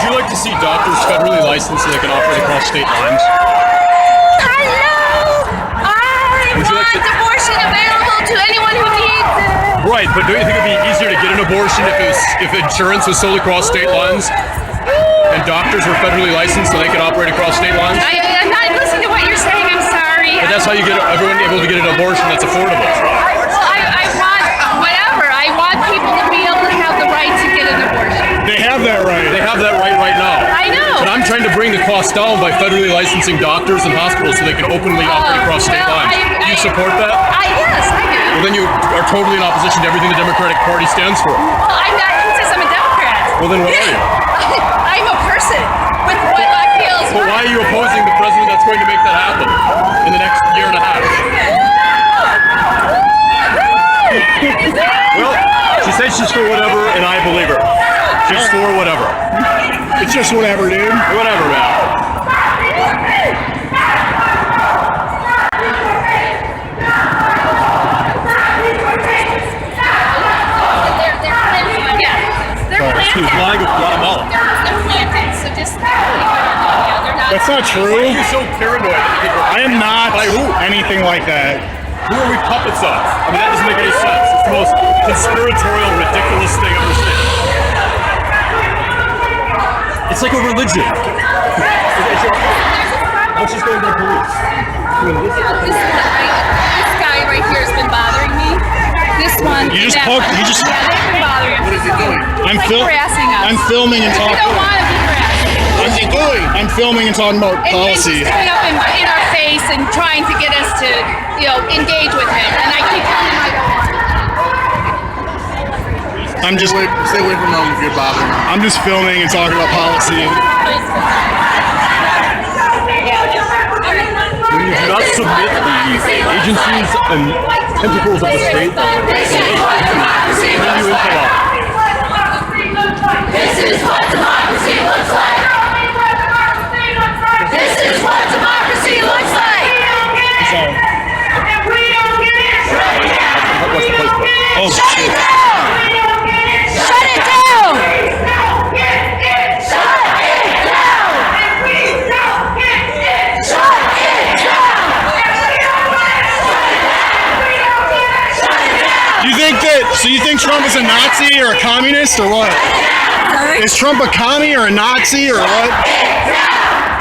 you like to see doctors federally licensed so they can operate across state lines? Hello! I want abortion available to anyone who needs it! Right, but don't you think it'd be easier to get an abortion if insurance was sold across state lines and doctors were federally licensed so they could operate across state lines? I'm not listening to what you're saying, I'm sorry. But that's how you get everyone able to get an abortion that's affordable. I want whatever. I want people to be able to have the right to get an abortion. They have that right. They have that right now. I know. And I'm trying to bring the cost down by federally licensing doctors and hospitals so they can openly operate across state lines. Do you support that? Yes, I do. Well, then you are totally in opposition to everything the Democratic Party stands for. Well, I'm not because I'm a Democrat. Well, then what are you? I'm a person with what I feel is But why are you opposing the president that's going to make that happen in the next year and a half? Well, she said she's for whatever, and I believe her. She's for whatever. It's just whatever, dude. Whatever, man. She's lying with Guatemala. They're planted, so just they're not. That's not true. Why are you so paranoid? I am not By who? anything like that. Who are we puppets of? I mean, that doesn't make any sense. It's the most conspiratorial, ridiculous thing I've ever seen. It's like a religion. What's just going to the police? This guy right here has been bothering me. This one. You just that poked. one. You just. Yeah, they've been bothering us. What is he doing? I'm harassing us. I'm filming and We talking. don't want to be harassed. What is he doing? I'm filming and talking about And policy. he's coming up in our face and trying to get us to, engage with him. And I keep telling him I don't want to. I'm just. Stay away from him if you're bothering him. I'm just filming and talking about policy. When you do not submit the agencies and tentacles of the state, then you into law. This is what democracy looks like. This is what democracy looks like. So, If we don't get it, shut it down. What's the place for? oh Shut shit. it down. Shut it down! Don't get it, shut it down. If we don't get it, shut it down. If we don't get it, shut it down. If we don't get it, shut it down. You think that? So you think Trump is a Nazi or a communist or what? Is Trump a commie or a Nazi or what?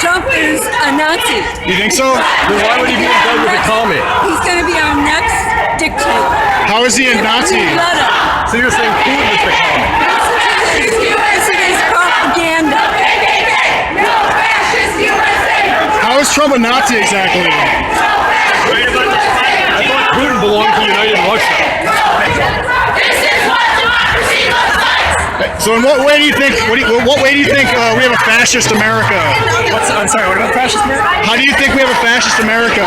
Trump is a Nazi. You think so? Then why would he be in bed with a commie? He's going to be our next dictator. How is he a Nazi? Let him. So you're saying Putin is the commie? Listen to his propaganda. No fascist USA. How is Trump a Nazi exactly? I thought Putin belonged to United Russia. This is what democracy looks like. So in what way do you think? What way do you think we have a fascist America? I'm sorry, what about fascist America? How do you think we have a fascist America?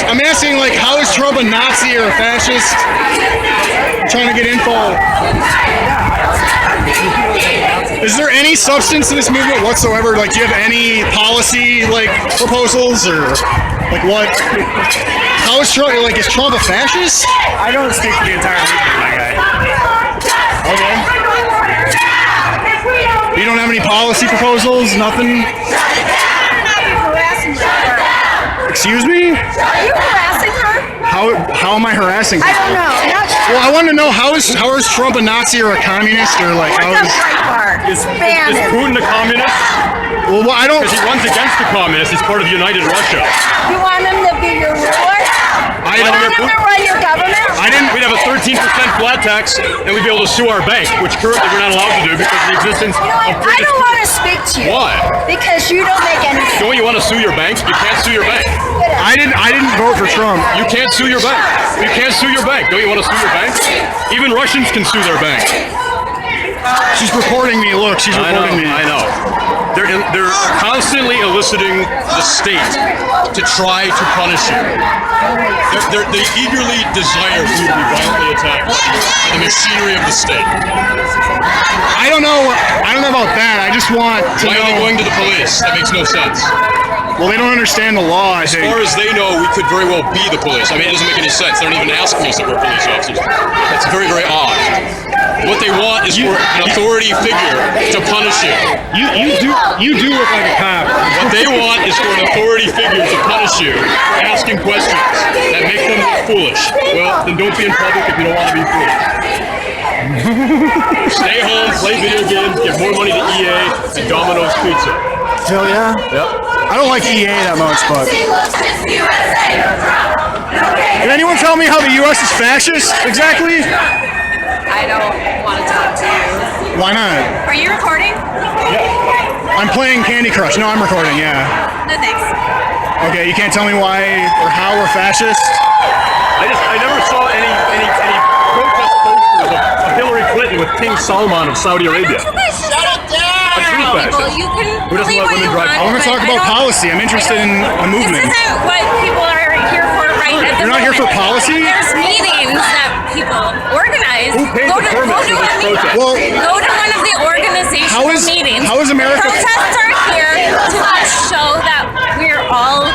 I'm asking, like, how is Trump a Nazi or a fascist? I'm trying to get info. Is there any substance to this movement whatsoever? Like, do you have any policy, like, proposals or, like, what? How is Trump, like, is Trump a fascist? I don't speak for the entire movement, my guy. Okay. You don't have any policy proposals? Nothing? Excuse me? Are you harassing her? How am I harassing her? I don't know. I'm not sure. Well, I want to know how is Trump a Nazi or a communist or like how What's is? up, Breitbart? Is Ban him. Putin a communist? Well, I don't. Because he runs against the communists. He's part of United Russia. You want him to be your ruler? I You want him don't. to run your government? I didn't. We'd have a 13% flat tax, and we'd be able to sue our bank, which currently we're not allowed to do because of the existence You know of what? I don't want to speak to you. Why? Because you don't make any sense. Don't you want to sue your bank? You can't sue your bank. I didn't vote for Trump. You can't sue your bank. You can't sue your bank. Don't you want to sue your bank? Even Russians can sue their bank. She's recording me. Look, she's recording me. I know. They're constantly eliciting the state to try to punish you. They eagerly desire for you to be violently attacked by the machinery of the state. I don't know about that. I just want to Why are they know. going to the police? That makes no sense. Well, they don't understand the law, I As think. far as they know, we could very well be the police. I mean, it doesn't make any sense. They're not even asking us if we're police officers. That's very, very odd. What they want is for an authority figure to punish you. You do look like a cop. What they want is for an authority figure to punish you, asking questions that make them look foolish. Well, then don't be in public if you don't want to be foolish. Stay home, play video games, give more money to EA and Domino's Pizza. Hell yeah. Yep. I don't like EA that much, but. Can anyone tell me how the U.S. is fascist exactly? I don't want to talk to you. Why not? Are you recording? I'm playing Candy Crush. No, I'm recording, yeah. No thanks. Okay, you can't tell me why or how we're fascist? I never saw any protest posters of Hillary Clinton with King Salman of Saudi Arabia. Shut it down! People, you can Who doesn't believe let what women you drive want, I want to talk but about I don't- policy. I'm interested in the movement. This isn't what people are here for right at the You're not here for moment. policy? There's meetings that people organize. Who pays the permits for this protest? Well, Go to one of the organizational meetings. how is America? Protests are here to show that we're all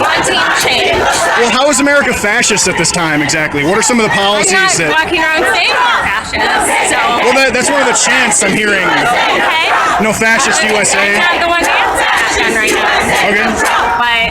wanting change. Well, how is America fascist at this time exactly? What are some of the I'm policies not that? walking around saying we're fascist, so Well, that's one of the chants I'm hearing. okay. No fascist USA. I'm not the one to answer that then right now. Okay.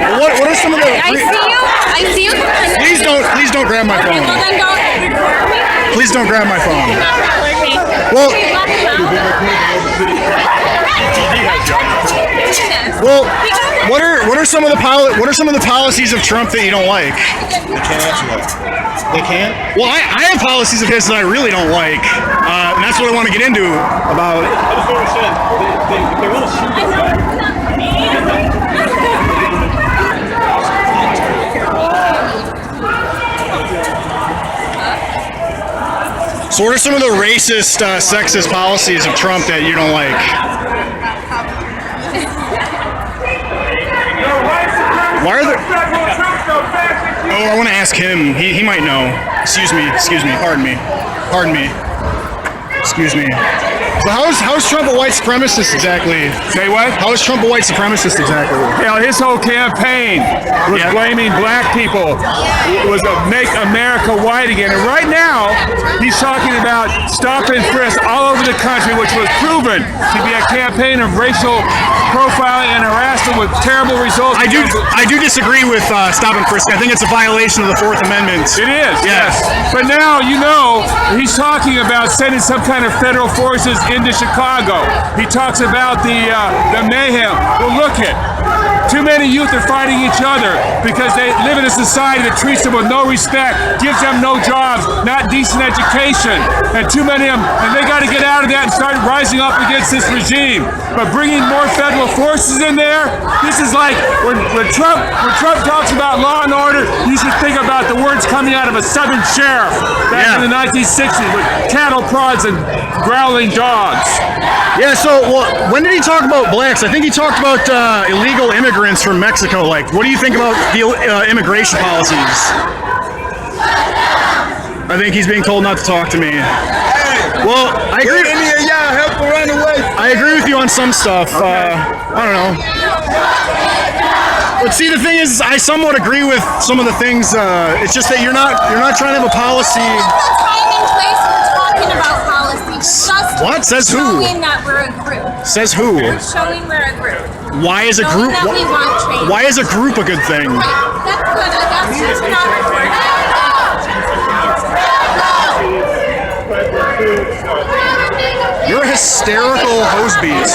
But What are some of the? I see you. Please don't grab my Well, phone. then don't record me. Please don't grab my phone. Not record me. Well, well, what are some of the policies of Trump that you don't like? They can't answer that. They can't? Well, I have policies of his that I really don't like, and that's what I want to get into about. I just don't understand. They want to shoot this guy. So, what are some of the racist, sexist policies of Trump that you don't like? Why are there? Oh, I want to ask him. He might know. Excuse me. Pardon me. Excuse me. So how is Trump a white supremacist exactly? Say what? How is Trump a white supremacist exactly? Yeah, his whole campaign was blaming black people. It was a make America white again. And right now, he's talking about stop and frisk all over the country, which was proven to be a campaign of racial profiling and harassment with terrible results. I do disagree with stop and frisk. I think it's a violation of the Fourth Amendment. It is, Yes. But now, he's talking about sending some kind of federal forces into Chicago. He talks about the mayhem. Well, look it. Too many youth are fighting each other because they live in a society that treats them with no respect, gives them no jobs, not decent education, and too many of them, and they got to get out of that and start rising up against this regime. But bringing more federal forces in there, this is like when Trump talks about law and order, you should think about the words coming out of a Southern sheriff back in the 1960s with cattle prods and growling dogs. Yeah. So, when did he talk about blacks? I think he talked about illegal immigrants from Mexico. Like, what do you think about the immigration policies? I think he's being told not to talk to me. Well, I agree. I agree with you on some stuff. I don't know. But see, the thing is, I somewhat agree with some of the things. It's just that you're not trying to have a policy. Time and place for talking about policy. Just What? Says who? showing that we're a group. Says who? Showing we're a group. Why is a Showing group? that we want change. Why is a group a good thing? Right. That's good. That's just not recording. You're a hysterical hose beast.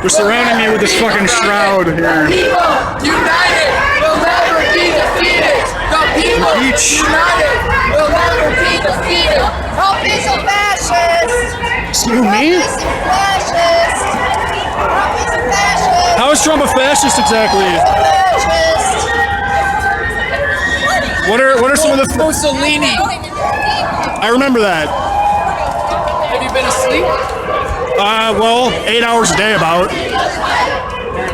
They're surrounding me with this fucking shroud here. United will never be defeated. The people Beach. united will never be defeated. Trump is a fascist. Excuse me? Fascist. Trump is a fascist. How is Trump a fascist exactly? Fascist. What are some of the? Mussolini. I remember that. Have you been asleep? Well, 8 hours a day about.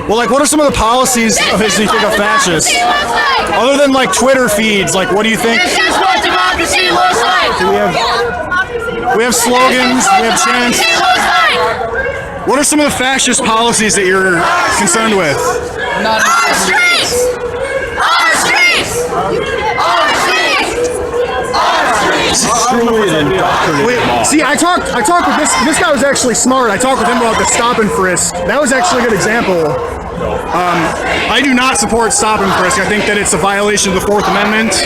Well, like, what are some of the policies of his you think are fascist? Other than like Twitter feeds, like, what do you think? This is what democracy looks like. We have slogans, we have chants. What are some of the fascist policies that you're concerned with? On the streets! On the streets! On the streets! On the streets! Wait, see, I talked with this guy was actually smart. I talked with him about the stop and frisk. That was actually a good example. I do not support stop and frisk. I think that it's a violation of the Fourth Amendment.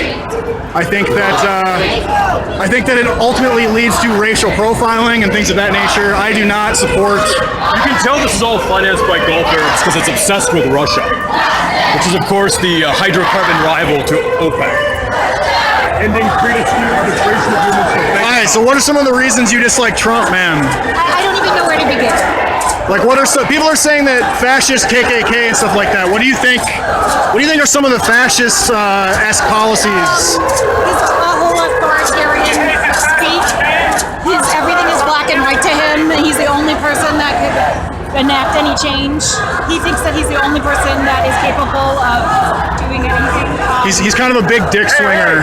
I think that it ultimately leads to racial profiling and things of that nature. I do not support. You can tell this is all financed by Gulfers because it's obsessed with Russia, which is, of course, the hydrocarbon rival to OPEC. Ending pre-dispute arbitration agreements for All right, so what are some of the reasons you dislike Trump, man? I don't even know where to begin. Like, what are some people are saying that fascist KKK and stuff like that? What do you think? What do you think are some of the fascist-esque policies? His whole authoritarian speech. Everything is black and white to him. He's the only person that could enact any change. He thinks that he's the only person that is capable of doing anything. He's kind of a big dick swinger.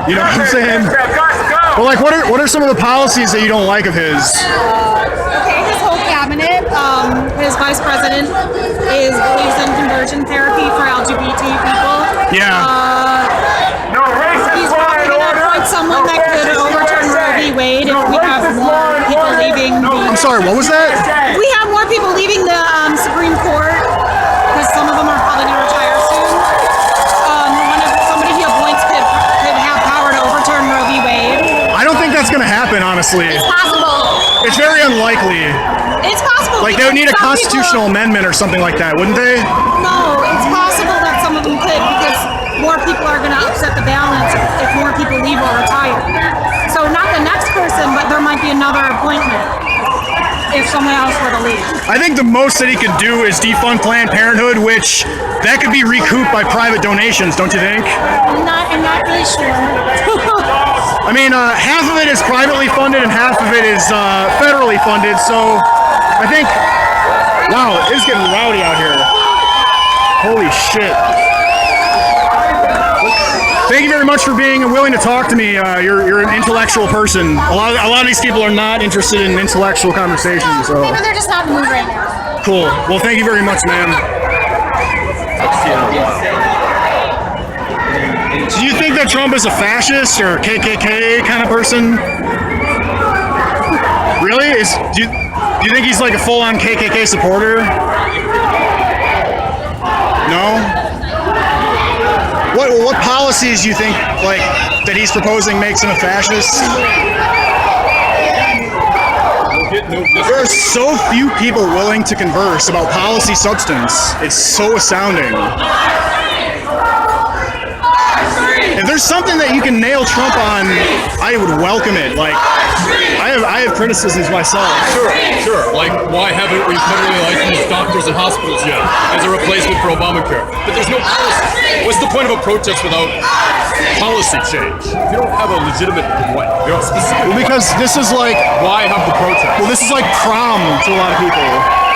You know what I'm saying? Well, like, what are some of the policies that you don't like of his? Okay, his whole cabinet, his vice president believes in conversion therapy for LGBT people. Yeah. He's probably going to appoint someone that could overturn Roe v. Wade if we have more people leaving. I'm sorry, what was that? We have more people leaving the Supreme Court because some of them are probably going to retire soon. Somebody he appoints could have power to overturn Roe v. Wade. I don't think that's going to happen, honestly. It's possible. It's very unlikely. It's possible. Like, they would need a some constitutional amendment or something like that, wouldn't they? No, it's possible that some of them could because more people are going to upset the balance if more people leave or retire. So not the next person, but there might be another appointment if someone else were to leave. I think the most that he could do is defund Planned Parenthood, which that could be recouped by private donations, don't you think? I'm not really sure. I mean, half of it is privately funded and half of it is federally funded, so I think, wow, it is getting rowdy out here. Holy shit. Thank you very much for being willing to talk to me. You're an intellectual person. A lot of these people are not interested in intellectual conversations, so. Maybe they're just not in the mood right now. Cool. Well, thank you very much, man. Do you think that Trump is a fascist or a KKK kind of person? Really? Do you think he's like a full-on KKK supporter? No? What policies do you think like that he's proposing makes him a fascist? There are so few people willing to converse about policy substance. It's so astounding. If there's something that you can nail Trump on, I would welcome it. Like, I have criticisms myself. Sure. Like, why haven't we federally licensed doctors and hospitals yet as a replacement for Obamacare? But there's no policy. What's the point of a protest without policy change? If you don't have a legitimate what? You know, specific. Well, because this is like, why have the protest? well, this is like prom to a lot of people.